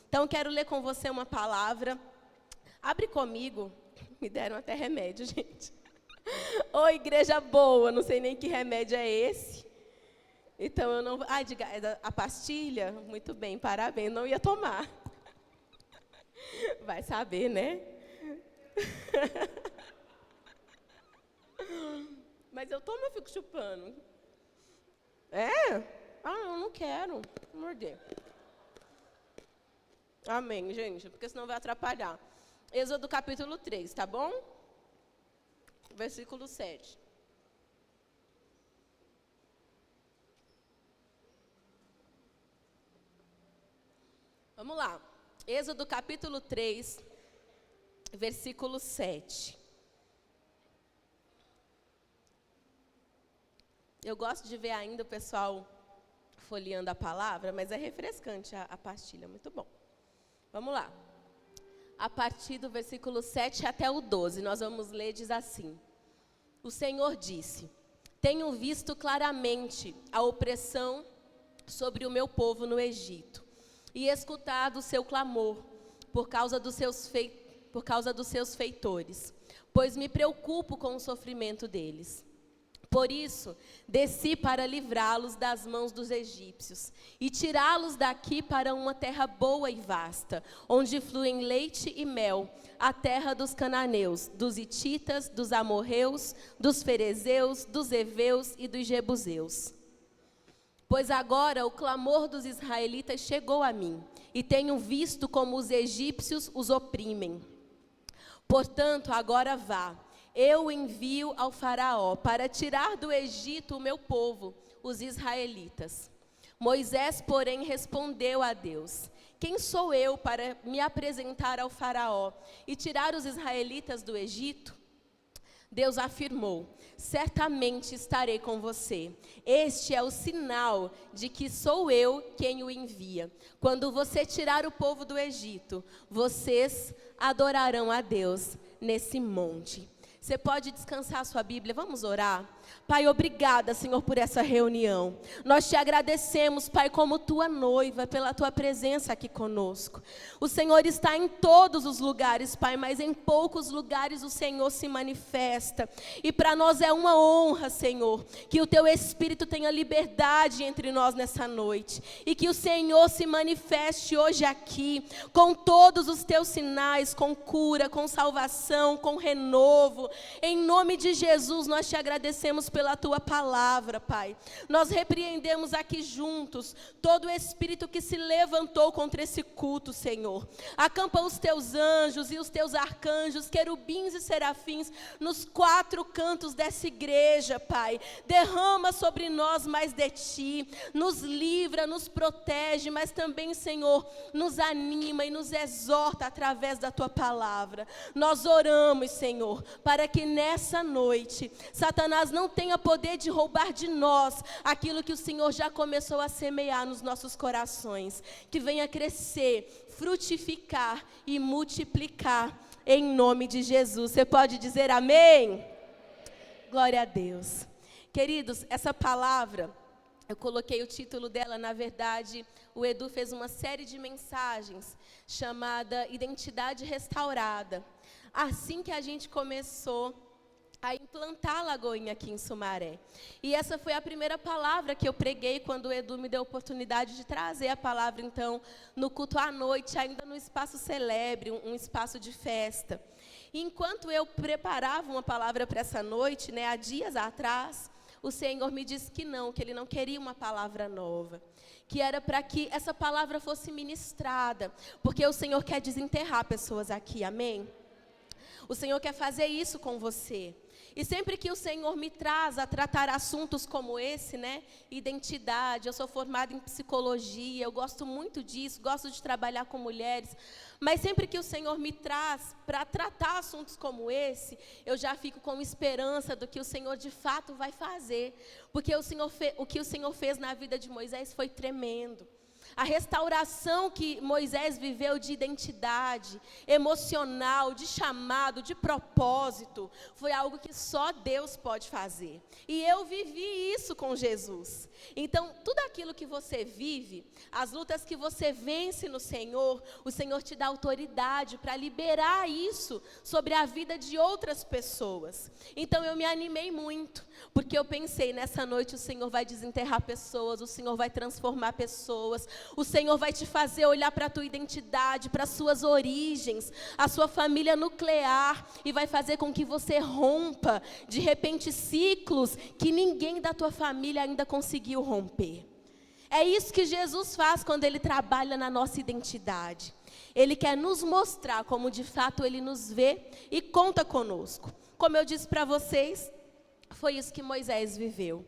Então, quero ler com você uma palavra. Abre comigo. Me deram até remédio, gente. Ô, igreja boa, não sei nem que remédio é esse. Então, eu não... diga, a pastilha? Muito bem, parabéns, não ia tomar. Vai saber, né? Mas eu tomo, eu fico chupando. É? Eu não quero. Vou morder. Amém, gente, porque senão vai atrapalhar. Êxodo capítulo 3, tá bom? Versículo 7. Vamos lá. Êxodo capítulo 3, versículo 7. Eu gosto de ver ainda o pessoal folheando a palavra, mas é refrescante a pastilha, muito bom. Vamos lá. A partir do versículo 7 até o 12, nós vamos ler, diz assim: O Senhor disse: Tenho visto claramente a opressão sobre o meu povo no Egito, e escutado o seu clamor por causa dos seus feitores, pois me preocupo com o sofrimento deles. Por isso, desci para livrá-los das mãos dos egípcios e tirá-los daqui para uma terra boa e vasta, onde fluem leite e mel, a terra dos cananeus, dos hititas, dos amorreus, dos ferezeus, dos heveus e dos jebuseus. Pois agora o clamor dos israelitas chegou a mim, e tenho visto como os egípcios os oprimem. Portanto, agora vá. Eu envio ao faraó para tirar do Egito o meu povo, os israelitas. Moisés, porém, respondeu a Deus: Quem sou eu para me apresentar ao faraó e tirar os israelitas do Egito? Deus afirmou: Certamente estarei com você. Este é o sinal de que sou eu quem o envia. Quando você tirar o povo do Egito, vocês adorarão a Deus nesse monte. Você pode descansar a sua Bíblia, vamos orar? Pai, obrigada, Senhor, por essa reunião. Nós te agradecemos, Pai, como tua noiva, pela tua presença aqui conosco. O Senhor está em todos os lugares, Pai, mas em poucos lugares o Senhor se manifesta. E para nós é uma honra, Senhor, que o teu Espírito tenha liberdade entre nós nessa noite. E que o Senhor se manifeste hoje aqui, com todos os teus sinais, com cura, com salvação, com renovo. Em nome de Jesus, nós te agradecemos pela tua palavra, Pai. Nós repreendemos aqui juntos todo o espírito que se levantou contra esse culto, Senhor. Acampa os teus anjos e os teus arcanjos, querubins e serafins, nos 4 cantos dessa igreja, Pai. Derrama sobre nós mais de ti, nos livra, nos protege, mas também, Senhor, nos anima e nos exorta através da tua palavra. Nós oramos, Senhor, para que nessa noite, Satanás não tenha poder de roubar de nós aquilo que o Senhor já começou a semear nos nossos corações. Que venha crescer, frutificar e multiplicar em nome de Jesus. Você pode dizer amém? Glória a Deus. Queridos, essa palavra, eu coloquei o título dela, na verdade, o Edu fez uma série de mensagens chamada Identidade Restaurada. Assim que a gente começou a implantar a Lagoinha aqui em Sumaré. E essa foi a primeira palavra que eu preguei quando o Edu me deu a oportunidade de trazer a palavra, então, no culto à noite, ainda no espaço celebre, um espaço de festa. E enquanto eu preparava uma palavra para essa noite, há dias atrás, o Senhor me disse que Ele não queria uma palavra nova, que era para que essa palavra fosse ministrada, porque o Senhor quer desenterrar pessoas aqui, amém? O Senhor quer fazer isso com você. E sempre que o Senhor me traz a tratar assuntos como esse, identidade, eu sou formada em psicologia, eu gosto muito disso, gosto de trabalhar com mulheres, mas sempre que o Senhor me traz para tratar assuntos como esse, eu já fico com esperança do que o Senhor de fato vai fazer, porque o que o Senhor fez na vida de Moisés foi tremendo. A restauração que Moisés viveu de identidade, emocional, de chamado, de propósito, foi algo que só Deus pode fazer. E eu vivi isso com Jesus. Então, tudo aquilo que você vive, as lutas que você vence no Senhor, o Senhor te dá autoridade para liberar isso sobre a vida de outras pessoas. Então, eu me animei muito, porque eu pensei, nessa noite o Senhor vai desenterrar pessoas, o Senhor vai transformar pessoas, o Senhor vai te fazer olhar para a tua identidade, para as suas origens, a sua família nuclear, e vai fazer com que você rompa, de repente, ciclos que ninguém da tua família ainda conseguiu romper. É isso que Jesus faz quando Ele trabalha na nossa identidade. Ele quer nos mostrar como de fato Ele nos vê e conta conosco. Como eu disse para vocês, foi isso que Moisés viveu.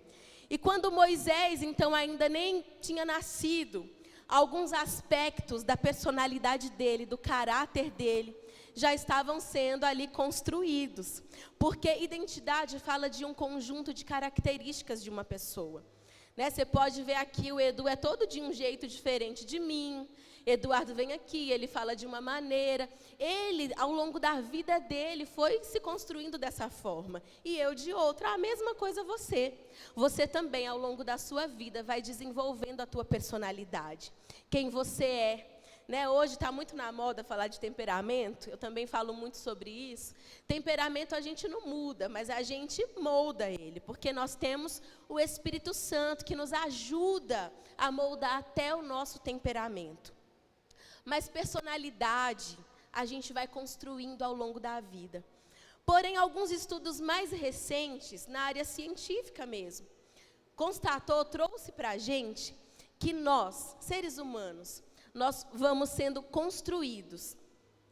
E quando Moisés, então, ainda nem tinha nascido, alguns aspectos da personalidade dele, do caráter dele, já estavam sendo ali construídos. Porque identidade fala de um conjunto de características de uma pessoa. Você pode ver aqui, o Edu é todo de um jeito diferente de mim. Eduardo vem aqui, ele fala de uma maneira. Ele, ao longo da vida dele, foi se construindo dessa forma. E eu de outra. A mesma coisa você. Você também, ao longo da sua vida, vai desenvolvendo a tua personalidade. Quem você é. Hoje está muito na moda falar de temperamento. Eu também falo muito sobre isso. Temperamento a gente não muda, mas a gente molda ele. Porque nós temos o Espírito Santo que nos ajuda a moldar até o nosso temperamento. Mas personalidade a gente vai construindo ao longo da vida. Porém, alguns estudos mais recentes, na área científica mesmo, trouxe para a gente que nós, seres humanos, nós vamos sendo construídos,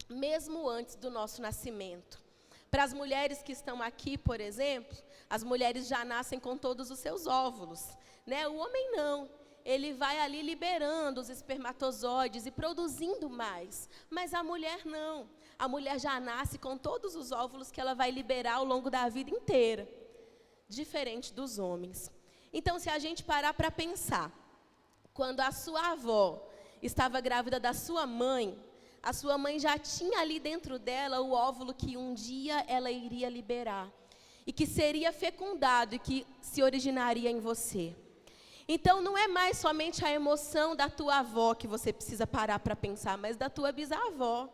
mesmo antes do nosso nascimento. Para as mulheres que estão aqui, por exemplo, as mulheres já nascem com todos os seus óvulos. O homem não. Ele vai ali liberando os espermatozoides e produzindo mais. Mas a mulher não. A mulher já nasce com todos os óvulos que ela vai liberar ao longo da vida inteira. Diferente dos homens. Então, se a gente parar para pensar, quando a sua avó estava grávida da sua mãe, a sua mãe já tinha ali dentro dela o óvulo que um dia ela iria liberar. E que seria fecundado e que se originaria em você. Então, não é mais somente a emoção da tua avó que você precisa parar para pensar, mas da tua bisavó,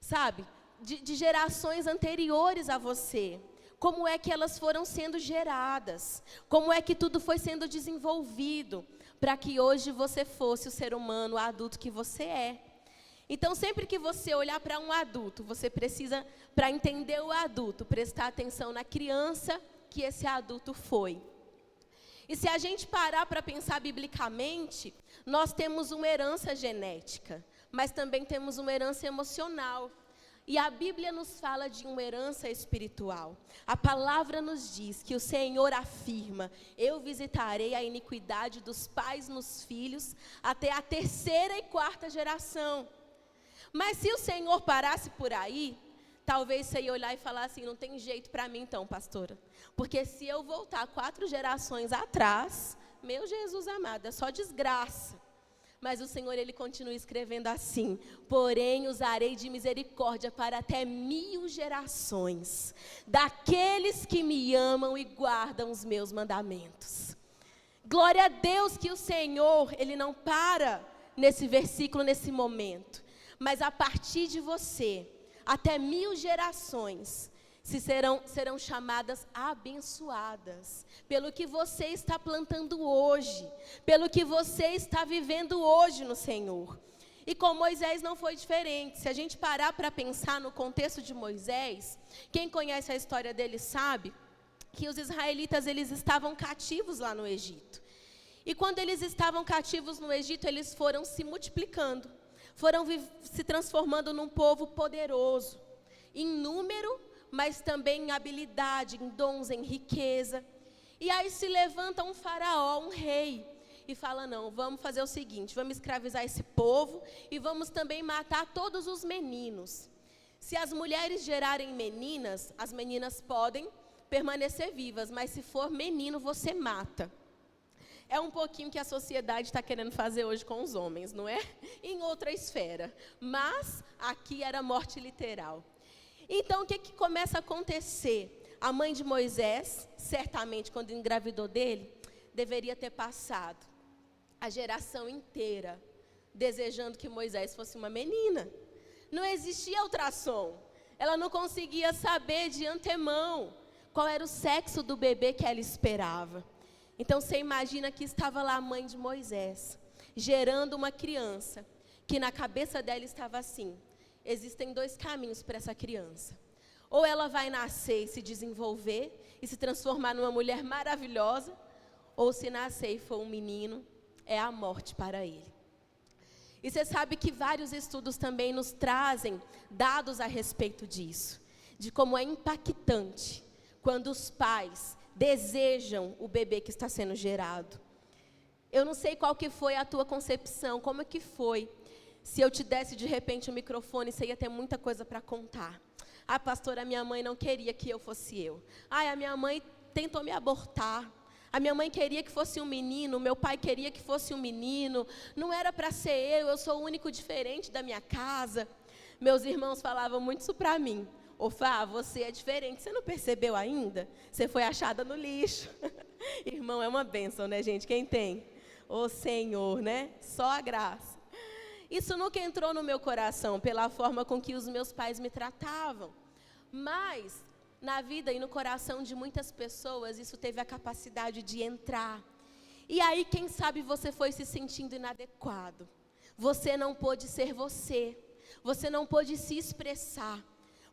sabe? De gerações anteriores a você. Como é que elas foram sendo geradas? Como é que tudo foi sendo desenvolvido para que hoje você fosse o ser humano, o adulto que você é? Então, sempre que você olhar para um adulto, você precisa, para entender o adulto, prestar atenção na criança que esse adulto foi. E se a gente parar para pensar biblicamente, nós temos uma herança genética, mas também temos uma herança emocional. E a Bíblia nos fala de uma herança espiritual. A palavra nos diz que o Senhor afirma: eu visitarei a iniquidade dos pais nos filhos até a 3ª e 4ª geração. Mas se o Senhor parasse por aí, talvez você ia olhar e falar assim: não tem jeito para mim então, pastora. Porque se eu voltar 4 gerações atrás, meu Jesus amado, é só desgraça. Mas o Senhor, Ele continua escrevendo assim: porém usarei de misericórdia para até 1000 gerações, daqueles que me amam e guardam os meus mandamentos. Glória a Deus que o Senhor, Ele não para nesse versículo, nesse momento. Mas a partir de você, até 1000 gerações serão chamadas abençoadas, pelo que você está plantando hoje, pelo que você está vivendo hoje no Senhor. E com Moisés não foi diferente. Se a gente parar para pensar no contexto de Moisés, quem conhece a história dele sabe que os israelitas, eles estavam cativos lá no Egito. E quando eles estavam cativos no Egito, eles foram se multiplicando, foram se transformando num povo poderoso, em número, mas também em habilidade, em dons, em riqueza. E aí se levanta um faraó, um rei, e fala: não, vamos fazer o seguinte, vamos escravizar esse povo e vamos também matar todos os meninos. Se as mulheres gerarem meninas, as meninas podem permanecer vivas, mas se for menino, você mata. É um pouquinho que a sociedade está querendo fazer hoje com os homens, não é? Em outra esfera. Mas aqui era morte literal. Então, o que começa a acontecer? A mãe de Moisés, certamente, quando engravidou dele, deveria ter passado a geração inteira desejando que Moisés fosse uma menina. Não existia ultrassom. Ela não conseguia saber de antemão qual era o sexo do bebê que ela esperava. Então, você imagina que estava lá a mãe de Moisés, gerando uma criança, que na cabeça dela estava assim: existem dois caminhos para essa criança. Ou ela vai nascer e se desenvolver, e se transformar numa mulher maravilhosa, ou se nascer e for um menino, é a morte para ele. E você sabe que vários estudos também nos trazem dados a respeito disso, de como é impactante quando os pais desejam o bebê que está sendo gerado. Eu não sei qual que foi a tua concepção, como é que foi. Se eu te desse de repente um microfone, você ia ter muita coisa para contar. Ah, pastora, a minha mãe não queria que eu fosse eu. Ah, a minha mãe tentou me abortar. A minha mãe queria que fosse um menino, meu pai queria que fosse um menino. Não era para ser eu sou o único diferente da minha casa. Meus irmãos falavam muito isso para mim. Ô Fá, você é diferente, você não percebeu ainda? Você foi achada no lixo. Irmão, é uma bênção, né, gente? Quem tem? Ô Senhor, né? Só a graça. Isso nunca entrou no meu coração, pela forma com que os meus pais me tratavam. Mas, na vida e no coração de muitas pessoas, isso teve a capacidade de entrar. E aí, quem sabe você foi se sentindo inadequado. Você não pôde ser você. Você não pôde se expressar.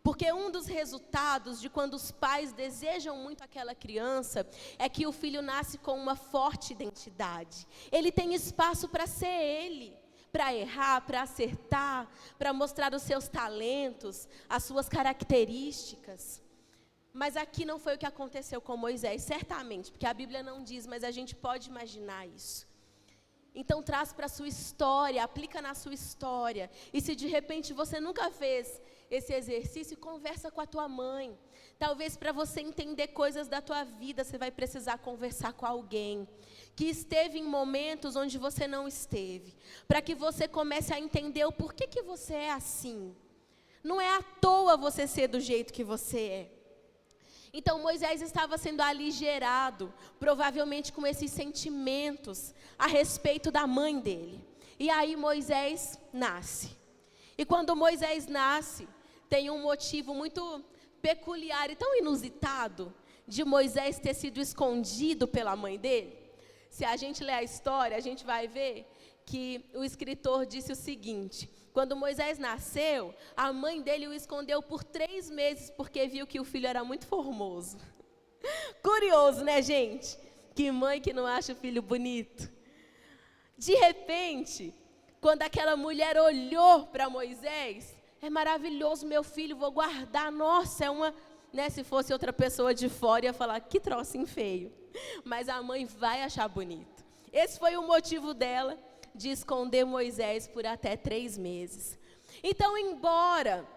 Porque um dos resultados de quando os pais desejam muito aquela criança é que o filho nasce com uma forte identidade. Ele tem espaço para ser ele, para errar, para acertar, para mostrar os seus talentos, as suas características. Mas aqui não foi o que aconteceu com Moisés, certamente, porque a Bíblia não diz, mas a gente pode imaginar isso. Então traz para a sua história, aplica na sua história. E se de repente você nunca fez esse exercício, conversa com a tua mãe. Talvez para você entender coisas da tua vida, você vai precisar conversar com alguém que esteve em momentos onde você não esteve, para que você comece a entender o porquê que você é assim. Não é à toa você ser do jeito que você é. Então Moisés estava sendo ali gerado, provavelmente com esses sentimentos a respeito da mãe dele. E aí Moisés nasce. E quando Moisés nasce, tem um motivo muito peculiar e tão inusitado de Moisés ter sido escondido pela mãe dele. Se a gente ler a história, a gente vai ver que o escritor disse o seguinte: quando Moisés nasceu, a mãe dele o escondeu por 3 meses, porque viu que o filho era muito formoso. Curioso, né, gente? Que mãe que não acha o filho bonito. De repente, quando aquela mulher olhou para Moisés, é maravilhoso, meu filho, vou guardar. Nossa, é uma... Né, se fosse outra pessoa de fora, ia falar, que trocinho feio. Mas a mãe vai achar bonito. Esse foi o motivo dela de esconder Moisés por até 3 meses. Então, embora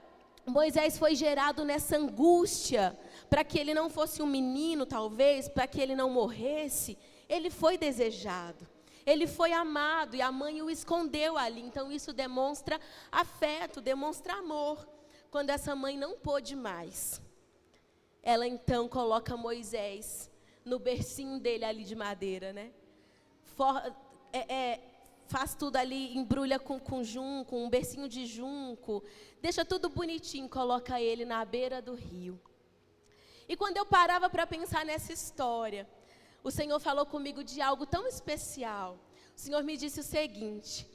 Moisés foi gerado nessa angústia, para que ele não fosse um menino, talvez, para que ele não morresse, ele foi desejado. Ele foi amado e a mãe o escondeu ali. Então, isso demonstra afeto, demonstra amor. Quando essa mãe não pôde mais, ela então coloca Moisés no bercinho dele ali de madeira, né? Faz tudo ali, embrulha com junco, um bercinho de junco, deixa tudo bonitinho, coloca ele na beira do rio. E quando eu parava para pensar nessa história, o Senhor falou comigo de algo tão especial. O Senhor me disse o seguinte,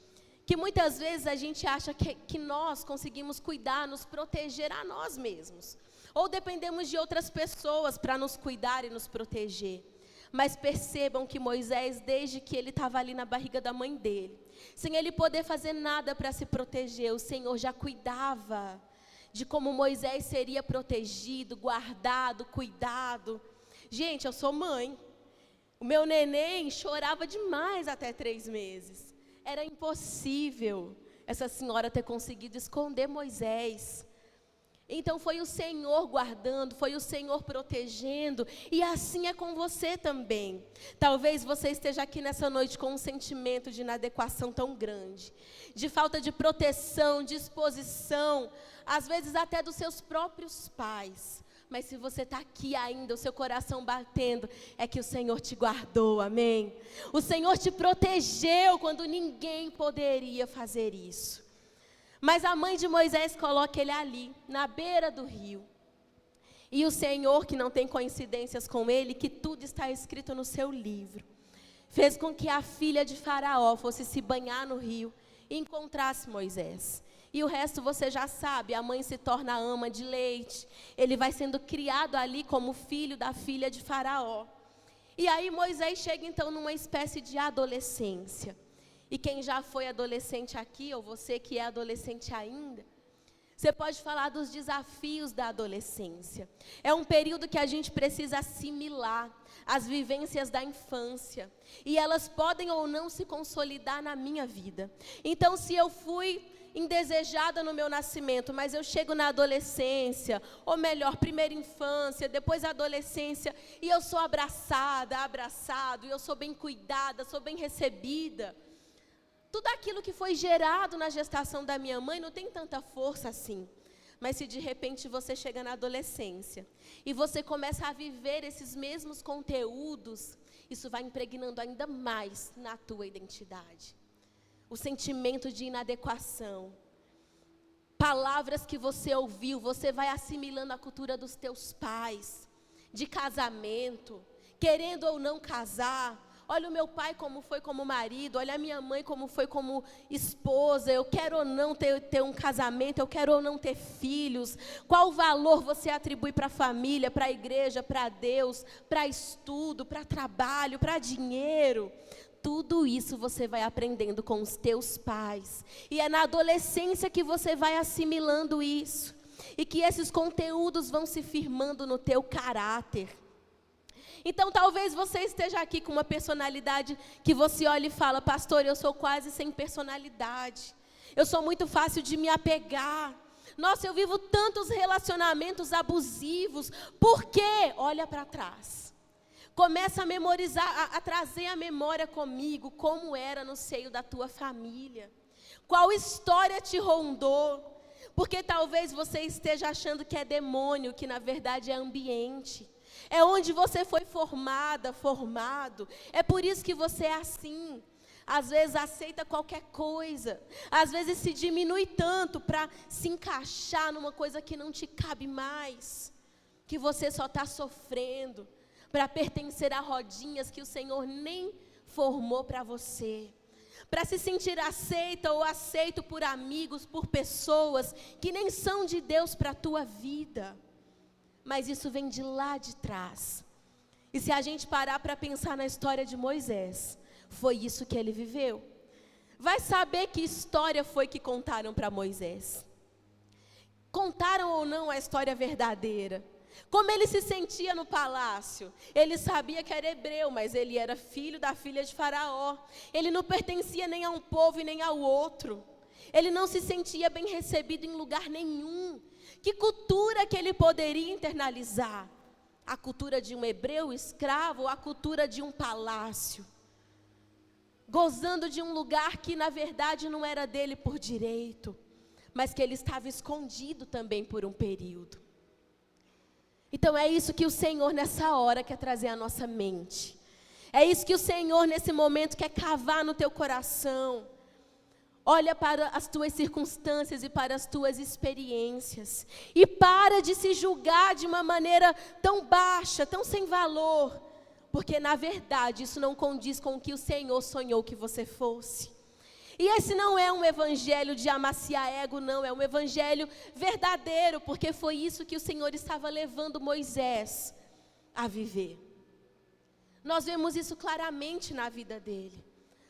que muitas vezes a gente acha que nós conseguimos cuidar, nos proteger a nós mesmos. Ou dependemos de outras pessoas para nos cuidar e nos proteger. Mas percebam que Moisés, desde que ele estava ali na barriga da mãe dele, sem ele poder fazer nada para se proteger, o Senhor já cuidava de como Moisés seria protegido, guardado, cuidado. Gente, eu sou mãe. O meu neném chorava demais até 3 meses. Era impossível essa senhora ter conseguido esconder Moisés. Então foi o Senhor guardando, foi o Senhor protegendo, e assim é com você também. Talvez você esteja aqui nessa noite com um sentimento de inadequação tão grande, de falta de proteção, de exposição, às vezes até dos seus próprios pais. Mas se você está aqui ainda, o seu coração batendo, é que o Senhor te guardou, amém? O Senhor te protegeu quando ninguém poderia fazer isso. Mas a mãe de Moisés coloca ele ali, na beira do rio. E o Senhor, que não tem coincidências com ele, que tudo está escrito no seu livro, fez com que a filha de Faraó fosse se banhar no rio e encontrasse Moisés. E o resto você já sabe, a mãe se torna ama de leite, ele vai sendo criado ali como filho da filha de Faraó. E aí Moisés chega então numa espécie de adolescência. E quem já foi adolescente aqui, ou você que é adolescente ainda, você pode falar dos desafios da adolescência. É um período que a gente precisa assimilar as vivências da infância. E elas podem ou não se consolidar na minha vida. Então, se eu fui indesejada no meu nascimento, mas eu chego na adolescência, ou melhor, primeira infância, depois adolescência, e eu sou abraçado, e eu sou bem cuidada, sou bem recebida. Tudo aquilo que foi gerado na gestação da minha mãe não tem tanta força assim. Mas se de repente você chega na adolescência e você começa a viver esses mesmos conteúdos, isso vai impregnando ainda mais na tua identidade. O sentimento de inadequação, palavras que você ouviu, você vai assimilando a cultura dos teus pais, de casamento, querendo ou não casar. Olha o meu pai como foi como marido, olha a minha mãe como foi como esposa, eu quero ou não ter um casamento, eu quero ou não ter filhos. Qual valor você atribui para a família, para a igreja, para Deus, para estudo, para trabalho, para dinheiro? Tudo isso você vai aprendendo com os teus pais. E é na adolescência que você vai assimilando isso. E que esses conteúdos vão se firmando no teu caráter. Então talvez você esteja aqui com uma personalidade que você olha e fala: pastor, eu sou quase sem personalidade. Eu sou muito fácil de me apegar. Nossa, eu vivo tantos relacionamentos abusivos. Por quê? Olha para trás. Começa a memorizar, a trazer a memória comigo como era no seio da tua família. Qual história te rondou? Porque talvez você esteja achando que é demônio, que na verdade é ambiente. É onde você foi formado. É por isso que você é assim. Às vezes aceita qualquer coisa. Às vezes se diminui tanto para se encaixar numa coisa que não te cabe mais. Que você só está sofrendo para pertencer a rodinhas que o Senhor nem formou para você. Para se sentir aceita ou aceito por amigos, por pessoas que nem são de Deus para a tua vida. Mas isso vem de lá de trás. E se a gente parar para pensar na história de Moisés, foi isso que ele viveu. Vai saber que história foi que contaram para Moisés. Contaram ou não a história verdadeira. Como ele se sentia no palácio. Ele sabia que era hebreu, mas ele era filho da filha de Faraó. Ele não pertencia nem a um povo e nem ao outro. Ele não se sentia bem recebido em lugar nenhum. Que cultura que ele poderia internalizar? A cultura de um hebreu escravo ou a cultura de um palácio? Gozando de um lugar que na verdade não era dele por direito, mas que ele estava escondido também por um período. Então é isso que o Senhor nessa hora quer trazer à nossa mente. É isso que o Senhor nesse momento quer cavar no teu coração. Olha para as tuas circunstâncias e para as tuas experiências. E para de se julgar de uma maneira tão baixa, tão sem valor. Porque na verdade isso não condiz com o que o Senhor sonhou que você fosse. E esse não é um evangelho de amaciar ego, não. É um evangelho verdadeiro. Porque foi isso que o Senhor estava levando Moisés a viver. Nós vemos isso claramente na vida dele.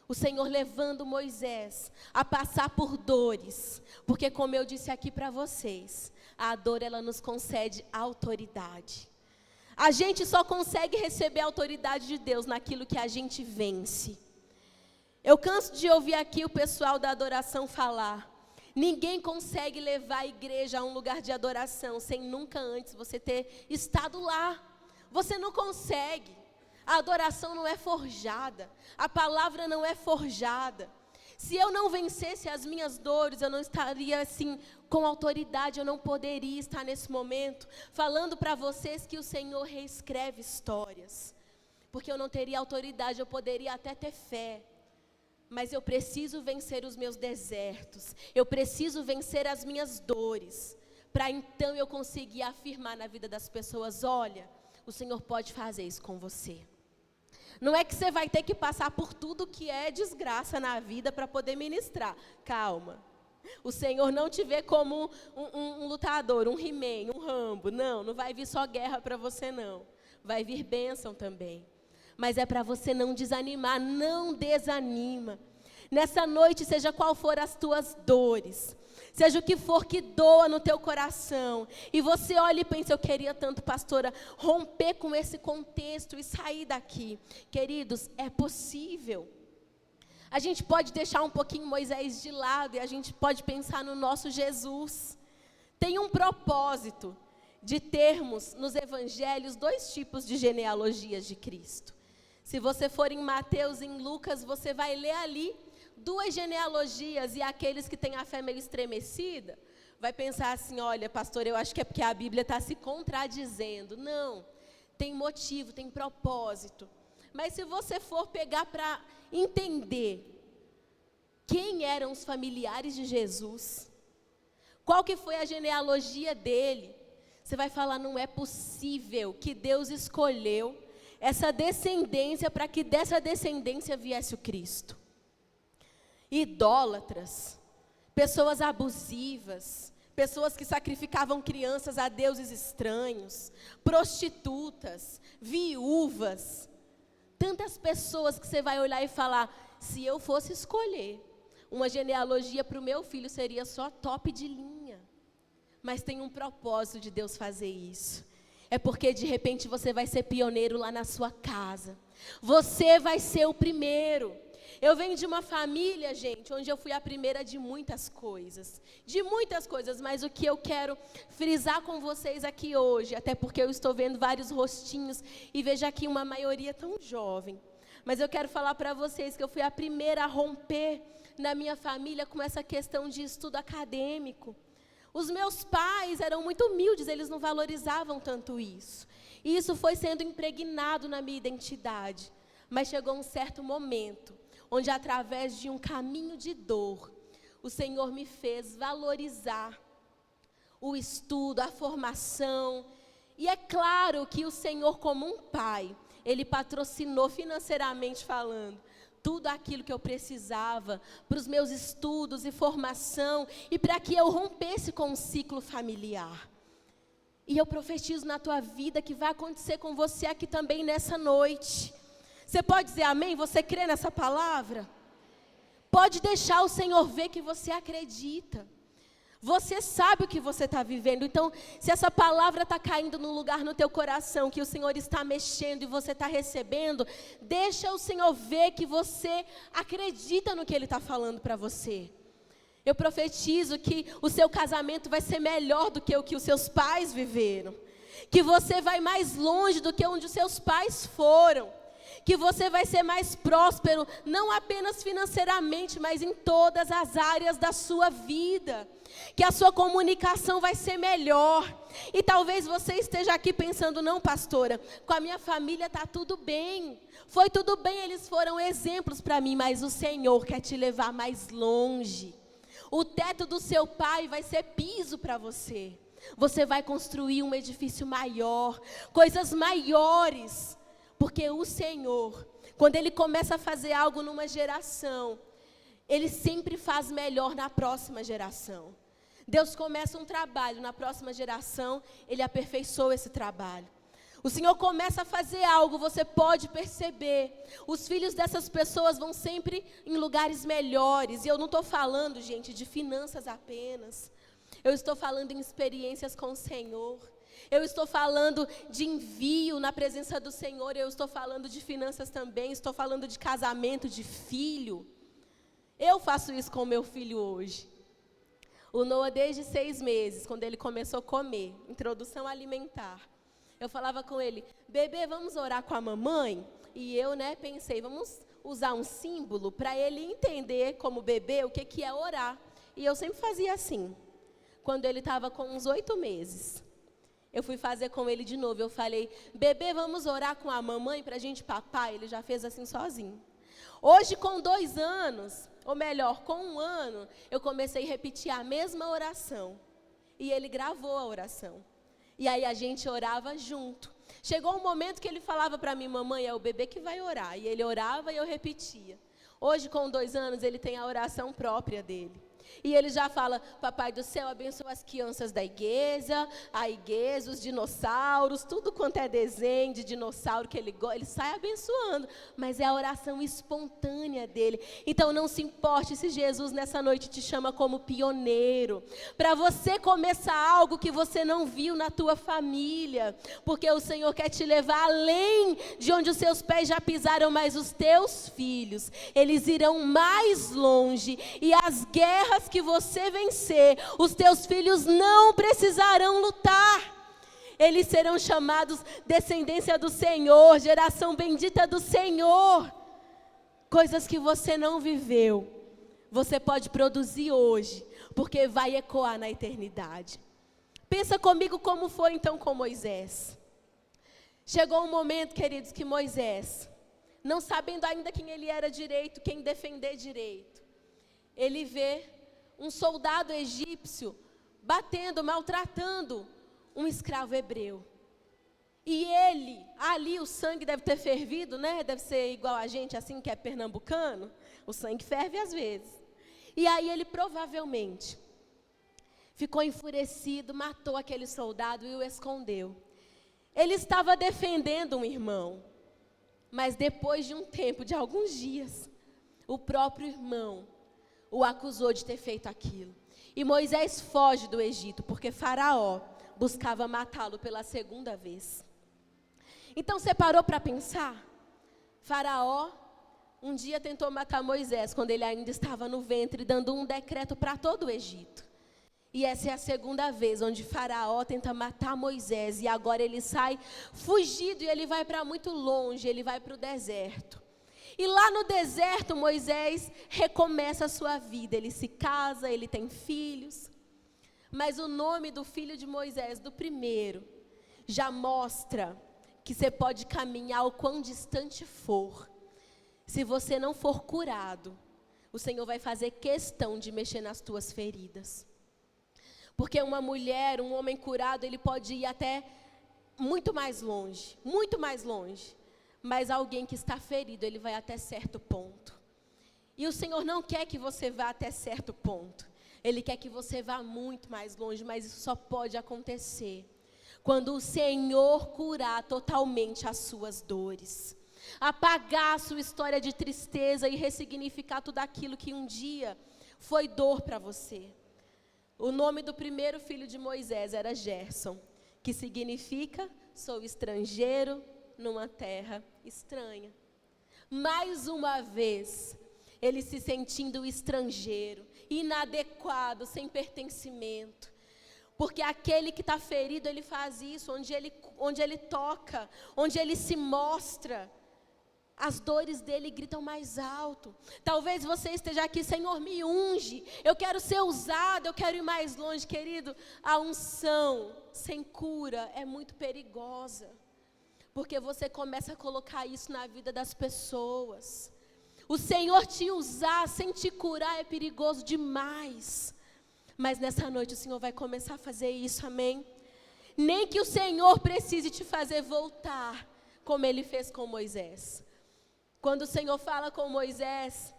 O Senhor levando Moisés a passar por dores. Porque como eu disse aqui para vocês, a dor ela nos concede autoridade. A gente só consegue receber a autoridade de Deus naquilo que a gente vence. Eu canso de ouvir aqui o pessoal da adoração falar: Ninguém consegue levar a igreja a um lugar de adoração sem nunca antes você ter estado lá. Você não consegue. A adoração não é forjada. A palavra não é forjada. Se eu não vencesse as minhas dores, eu não estaria assim com autoridade, eu não poderia estar nesse momento falando para vocês que o Senhor reescreve histórias. Porque eu não teria autoridade, eu poderia até ter fé. Mas eu preciso vencer os meus desertos. Eu preciso vencer as minhas dores. Para então eu conseguir afirmar na vida das pessoas, olha, o Senhor pode fazer isso com você. Não é que você vai ter que passar por tudo que é desgraça na vida para poder ministrar. Calma. O Senhor não te vê como um lutador, um He-Man, um Rambo. Não vai vir só guerra para você não. Vai vir bênção também. Mas é para você não desanimar, não desanima. Nessa noite, seja qual for as tuas dores, seja o que for que doa no teu coração, e você olha e pensa, eu queria tanto, pastora, romper com esse contexto e sair daqui. Queridos, é possível. A gente pode deixar um pouquinho Moisés de lado e a gente pode pensar no nosso Jesus. Tem um propósito de termos nos evangelhos 2 tipos de genealogias de Cristo. Se você for em Mateus e em Lucas, você vai ler ali 2 genealogias, e aqueles que têm a fé meio estremecida, vai pensar assim, olha, pastor, eu acho que é porque a Bíblia está se contradizendo. Não, tem motivo, tem propósito. Mas se você for pegar para entender quem eram os familiares de Jesus, qual que foi a genealogia dele, você vai falar, não é possível que Deus escolheu essa descendência para que dessa descendência viesse o Cristo. Idólatras, pessoas abusivas, pessoas que sacrificavam crianças a deuses estranhos, prostitutas, viúvas, tantas pessoas que você vai olhar e falar, se eu fosse escolher uma genealogia para o meu filho, seria só top de linha. Mas tem um propósito de Deus fazer isso. É porque de repente você vai ser pioneiro lá na sua casa. Você vai ser o primeiro. Eu venho de uma família, gente, onde eu fui a primeira de muitas coisas. De muitas coisas, mas o que eu quero frisar com vocês aqui hoje, até porque eu estou vendo vários rostinhos e vejo aqui uma maioria tão jovem. Mas eu quero falar para vocês que eu fui a primeira a romper na minha família com essa questão de estudo acadêmico. Os meus pais eram muito humildes, eles não valorizavam tanto isso. E isso foi sendo impregnado na minha identidade. Mas chegou um certo momento, onde através de um caminho de dor, o Senhor me fez valorizar o estudo, a formação. E é claro que o Senhor, como um pai, Ele patrocinou financeiramente falando, tudo aquilo que eu precisava para os meus estudos e formação e para que eu rompesse com um ciclo familiar. E eu profetizo na tua vida que vai acontecer com você aqui também nessa noite. Você pode dizer amém? Você crê nessa palavra? Pode deixar o Senhor ver que você acredita. Você sabe o que você está vivendo. Então, se essa palavra está caindo num lugar no teu coração, que o Senhor está mexendo e você está recebendo, deixa o Senhor ver que você acredita no que Ele está falando para você. Eu profetizo que o seu casamento vai ser melhor do que o que os seus pais viveram. Que você vai mais longe do que onde os seus pais foram. Que você vai ser mais próspero, não apenas financeiramente, mas em todas as áreas da sua vida. Que a sua comunicação vai ser melhor. E talvez você esteja aqui pensando, não, pastora, com a minha família está tudo bem. Foi tudo bem, eles foram exemplos para mim, mas o Senhor quer te levar mais longe. O teto do seu pai vai ser piso para você. Você vai construir um edifício maior, coisas maiores. Porque o Senhor, quando Ele começa a fazer algo numa geração, Ele sempre faz melhor na próxima geração. Deus começa um trabalho, na próxima geração, Ele aperfeiçoa esse trabalho. O Senhor começa a fazer algo, você pode perceber. Os filhos dessas pessoas vão sempre em lugares melhores. E eu não estou falando, gente, de finanças apenas. Eu estou falando em experiências com o Senhor. Eu estou falando de envio na presença do Senhor. Eu estou falando de finanças também. Estou falando de casamento, de filho. Eu faço isso com o meu filho hoje. O Noah, desde 6 meses, quando ele começou a comer, introdução alimentar, eu falava com ele, bebê, vamos orar com a mamãe? E eu, pensei, vamos usar um símbolo para ele entender, como bebê, o que é orar. E eu sempre fazia assim. Quando ele estava com uns 8 meses, eu fui fazer com ele de novo. Eu falei, bebê, vamos orar com a mamãe para a gente papar? Ele já fez assim sozinho. Hoje, com 2 anos, ou melhor, com 1 ano, eu comecei a repetir a mesma oração. E ele gravou a oração. E aí a gente orava junto. Chegou um momento que ele falava para mim, mamãe, é o bebê que vai orar. E ele orava e eu repetia. Hoje, com 2 anos, ele tem a oração própria dele. E ele já fala, papai do céu, abençoa as crianças da igreja, a igreja, os dinossauros, tudo quanto é desenho de dinossauro que ele gosta, ele sai abençoando. Mas é a oração espontânea dele. Então não se importe se Jesus nessa noite te chama como pioneiro. Para você começar algo que você não viu na tua família. Porque o Senhor quer te levar além de onde os seus pés já pisaram, mas os teus filhos, eles irão mais longe. E as guerras que você vencer, os teus filhos não precisarão lutar. Eles serão chamados descendência do Senhor, geração bendita do Senhor. Coisas que você não viveu, você pode produzir hoje, porque vai ecoar na eternidade. Pensa comigo como foi então com Moisés. Chegou um momento, queridos, que Moisés, não sabendo ainda quem ele era direito, quem defender direito, ele vê um soldado egípcio batendo, maltratando um escravo hebreu. E ele, ali o sangue deve ter fervido, Deve ser igual a gente, assim, que é pernambucano. O sangue ferve às vezes. E aí ele provavelmente ficou enfurecido, matou aquele soldado e o escondeu. Ele estava defendendo um irmão. Mas depois de um tempo, de alguns dias, o próprio irmão o acusou de ter feito aquilo. E Moisés foge do Egito, porque Faraó buscava matá-lo pela 2ª vez. Então você parou para pensar? Faraó um dia tentou matar Moisés, quando ele ainda estava no ventre, dando um decreto para todo o Egito. E essa é a 2ª vez onde Faraó tenta matar Moisés, e agora ele sai fugido e ele vai para muito longe, ele vai para o deserto. E lá no deserto, Moisés recomeça a sua vida. Ele se casa, ele tem filhos. Mas o nome do filho de Moisés, do primeiro, já mostra que você pode caminhar o quão distante for. Se você não for curado, o Senhor vai fazer questão de mexer nas tuas feridas. Porque uma mulher, um homem curado, ele pode ir até muito mais longe, muito mais longe. Mas alguém que está ferido, ele vai até certo ponto. E o Senhor não quer que você vá até certo ponto. Ele quer que você vá muito mais longe, mas isso só pode acontecer quando o Senhor curar totalmente as suas dores. Apagar a sua história de tristeza e ressignificar tudo aquilo que um dia foi dor para você. O nome do primeiro filho de Moisés era Gerson, que significa sou estrangeiro numa terra estranha. Mais uma vez, ele se sentindo estrangeiro, inadequado, sem pertencimento. Porque aquele que está ferido, ele faz isso, onde ele toca, onde ele se mostra, as dores dele gritam mais alto. Talvez você esteja aqui, Senhor, me unge, eu quero ser usado, eu quero ir mais longe. Querido, a unção sem cura é muito perigosa. Porque você começa a colocar isso na vida das pessoas. O Senhor te usar sem te curar é perigoso demais. Mas nessa noite o Senhor vai começar a fazer isso, amém? Nem que o Senhor precise te fazer voltar, como Ele fez com Moisés. Quando o Senhor fala com Moisés,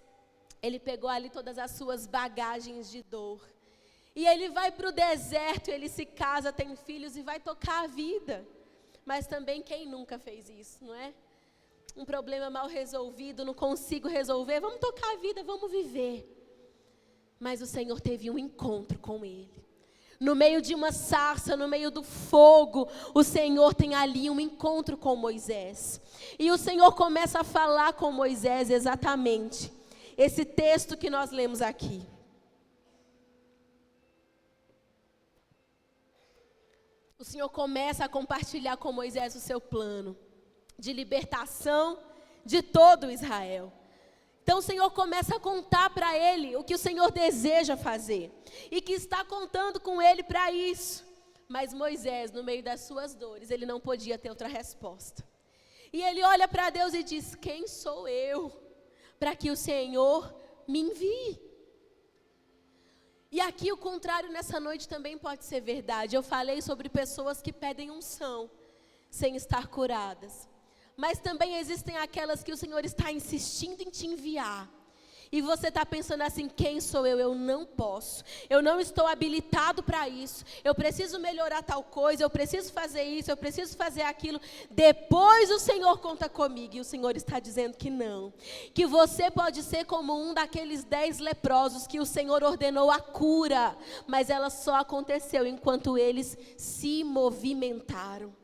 Ele pegou ali todas as suas bagagens de dor. E Ele vai para o deserto, Ele se casa, tem filhos e vai tocar a vida. Mas também quem nunca fez isso, não é? Um problema mal resolvido, não consigo resolver, vamos tocar a vida, vamos viver. Mas o Senhor teve um encontro com ele. No meio de uma sarça, no meio do fogo, o Senhor tem ali um encontro com Moisés. E o Senhor começa a falar com Moisés exatamente esse texto que nós lemos aqui. o Senhor começa a compartilhar com Moisés o seu plano de libertação de todo Israel. Então o Senhor começa a contar para ele o que o Senhor deseja fazer e que está contando com ele para isso. Mas Moisés, no meio das suas dores, ele não podia ter outra resposta. E ele olha para Deus e diz: quem sou eu para que o Senhor me envie? E aqui o contrário nessa noite também pode ser verdade. Eu falei sobre pessoas que pedem unção sem estar curadas. Mas também existem aquelas que o Senhor está insistindo em te enviar. E você está pensando assim: quem sou eu? Eu não posso. Eu não estou habilitado para isso. Eu preciso melhorar tal coisa. Eu preciso fazer isso. Eu preciso fazer aquilo. Depois o Senhor conta comigo. E o Senhor está dizendo que não. Que você pode ser como um daqueles 10 leprosos que o Senhor ordenou a cura. Mas ela só aconteceu enquanto eles se movimentaram.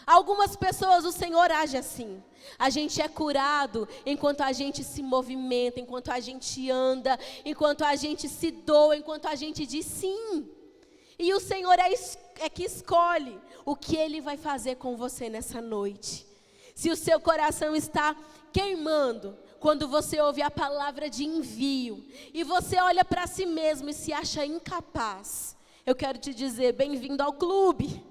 Algumas pessoas o Senhor age assim. A gente é curado enquanto a gente se movimenta, enquanto a gente anda, enquanto a gente se doa, enquanto a gente diz sim. E o Senhor é que escolhe o que Ele vai fazer com você nessa noite. Se o seu coração está queimando quando você ouve a palavra de envio e você olha para si mesmo e se acha incapaz, eu quero te dizer: bem-vindo ao clube.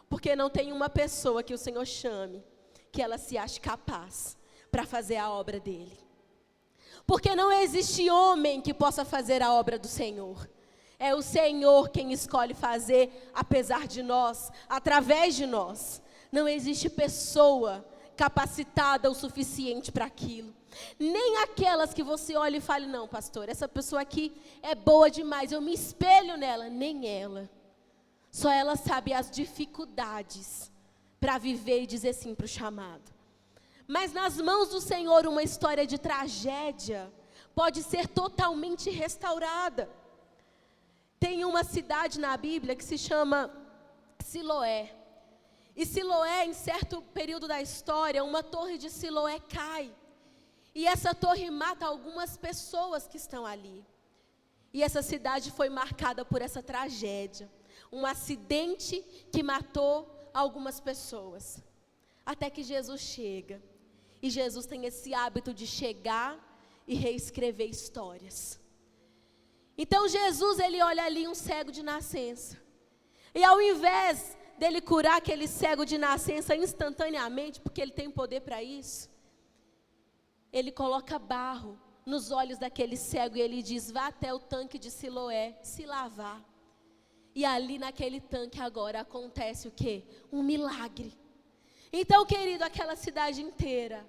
Porque não tem uma pessoa que o Senhor chame que ela se ache capaz para fazer a obra dele. Porque não existe homem que possa fazer a obra do Senhor. É o Senhor quem escolhe fazer, apesar de nós, através de nós. Não existe pessoa capacitada o suficiente para aquilo. Nem aquelas que você olha e fale: não, pastor, essa pessoa aqui é boa demais, eu me espelho nela. Nem ela. Só ela sabe as dificuldades para viver e dizer sim para o chamado. Mas nas mãos do Senhor, uma história de tragédia pode ser totalmente restaurada. Tem uma cidade na Bíblia que se chama Siloé. E Siloé, em certo período da história, uma torre de Siloé cai. E essa torre mata algumas pessoas que estão ali. E essa cidade foi marcada por essa tragédia. Um acidente que matou algumas pessoas. Até que Jesus chega. E Jesus tem esse hábito de chegar e reescrever histórias. Então Jesus, ele olha ali um cego de nascença. E ao invés dele curar aquele cego de nascença instantaneamente, porque ele tem poder para isso, ele coloca barro nos olhos daquele cego e ele diz: vá até o tanque de Siloé se lavar. E ali naquele tanque agora acontece o quê? Um milagre. Então, querido, aquela cidade inteira,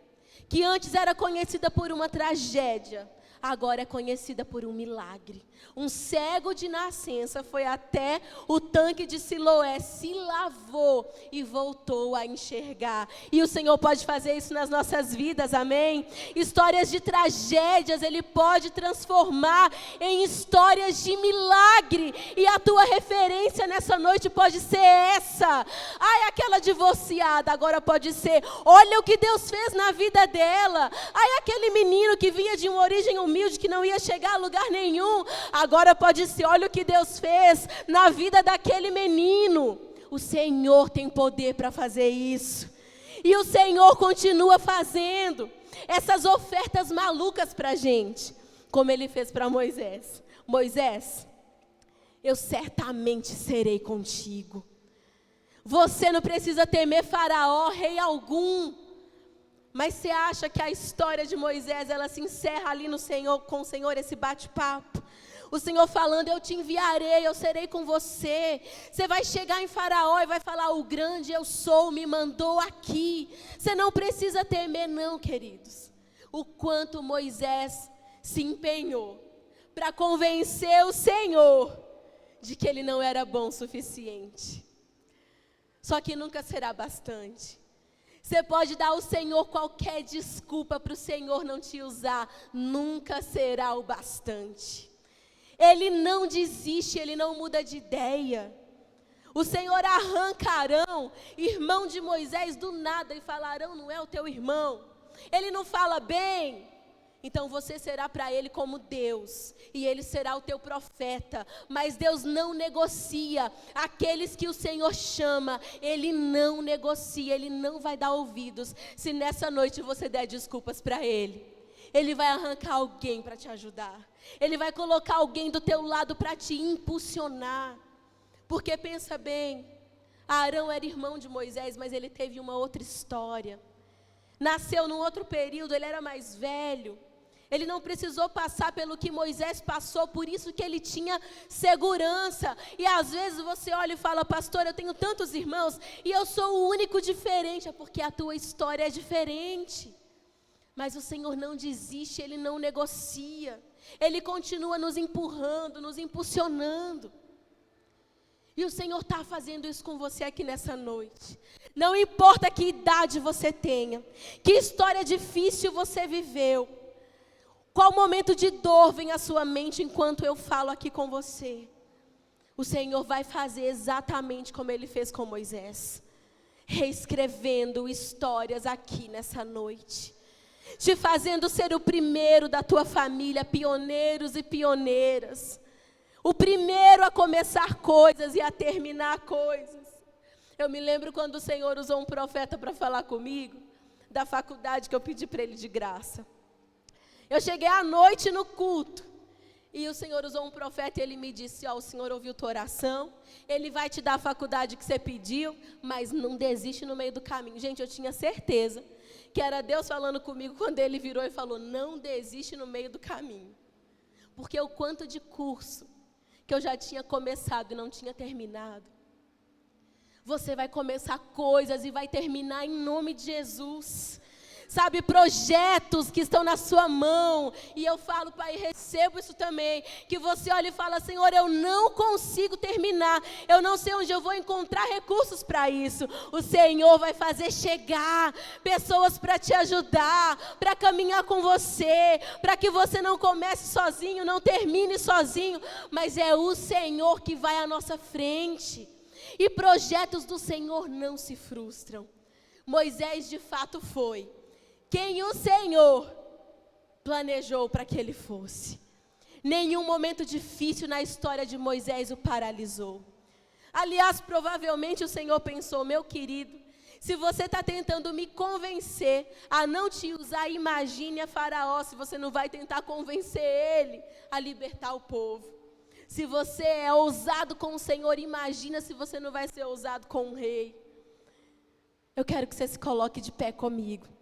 que antes era conhecida por uma tragédia, agora é conhecida por um milagre. Um cego de nascença foi até o tanque de Siloé, se lavou e voltou a enxergar. E o Senhor pode fazer isso nas nossas vidas, amém? Histórias de tragédias Ele pode transformar em histórias de milagre. E a tua referência nessa noite pode ser essa. Ai, aquela divorciada, agora pode ser: olha o que Deus fez na vida dela. Ai, aquele menino que vinha de uma origem humilde, que não ia chegar a lugar nenhum, agora pode ser: olha o que Deus fez na vida daquele menino. O Senhor tem poder para fazer isso. E o Senhor continua fazendo essas ofertas malucas para a gente, como Ele fez para Moisés. Moisés, eu certamente serei contigo. Você não precisa temer Faraó, rei algum. Mas você acha que a história de Moisés, ela se encerra ali no Senhor, com o Senhor, esse bate-papo? O Senhor falando: eu te enviarei, eu serei com você. Você vai chegar em Faraó e vai falar: o grande eu sou me mandou aqui. Você não precisa temer não, queridos. O quanto Moisés se empenhou para convencer o Senhor de que ele não era bom o suficiente. Só que nunca será bastante. Você pode dar ao Senhor qualquer desculpa para o Senhor não te usar, nunca será o bastante. Ele não desiste, Ele não muda de ideia. O Senhor arranca Arão, irmão de Moisés, do nada, e fala: Arão não é o teu irmão. Ele não fala: bem, Então você será para ele como Deus, e ele será o teu profeta. Mas Deus não negocia. Aqueles que o Senhor chama, ele não negocia, ele não vai dar ouvidos. Se nessa noite você der desculpas para ele, ele vai arrancar alguém para te ajudar. Ele vai colocar alguém do teu lado para te impulsionar. Porque pensa bem, Arão era irmão de Moisés, mas ele teve uma outra história. Nasceu num outro período, ele era mais velho. Ele não precisou passar pelo que Moisés passou, por isso que ele tinha segurança. E às vezes você olha e fala: pastor, eu tenho tantos irmãos e eu sou o único diferente. É porque a tua história é diferente. Mas o Senhor não desiste, Ele não negocia. Ele continua nos empurrando, nos impulsionando. E o Senhor está fazendo isso com você aqui nessa noite. Não importa que idade você tenha, que história difícil você viveu, qual momento de dor vem à sua mente enquanto eu falo aqui com você. O Senhor vai fazer exatamente como Ele fez com Moisés, reescrevendo histórias aqui nessa noite, te fazendo ser o primeiro da tua família, pioneiros e pioneiras, o primeiro a começar coisas e a terminar coisas. Eu me lembro quando o Senhor usou um profeta para falar comigo, da faculdade que eu pedi para ele de graça. Eu cheguei à noite no culto, e o Senhor usou um profeta e ele me disse: ó, o Senhor ouviu tua oração, Ele vai te dar a faculdade que você pediu, mas não desiste no meio do caminho. Gente, eu tinha certeza que era Deus falando comigo quando Ele virou e falou: não desiste no meio do caminho. Porque o quanto de curso que eu já tinha começado e não tinha terminado. Você vai começar coisas e vai terminar em nome de Jesus. Sabe, projetos que estão na sua mão. E eu falo, Pai, recebo isso também. Que você olha e fala: Senhor, eu não consigo terminar. Eu não sei onde eu vou encontrar recursos para isso. O Senhor vai fazer chegar pessoas para te ajudar, para caminhar com você, para que você não comece sozinho, não termine sozinho. Mas é o Senhor que vai à nossa frente. E projetos do Senhor não se frustram. Moisés de fato foi quem o Senhor planejou para que ele fosse. Nenhum momento difícil na história de Moisés o paralisou. Aliás, provavelmente o Senhor pensou: meu querido, se você está tentando me convencer a não te usar, imagine a Faraó, se você não vai tentar convencer ele a libertar o povo. Se você é ousado com o Senhor, imagina se você não vai ser ousado com o rei. Eu quero que você se coloque de pé comigo.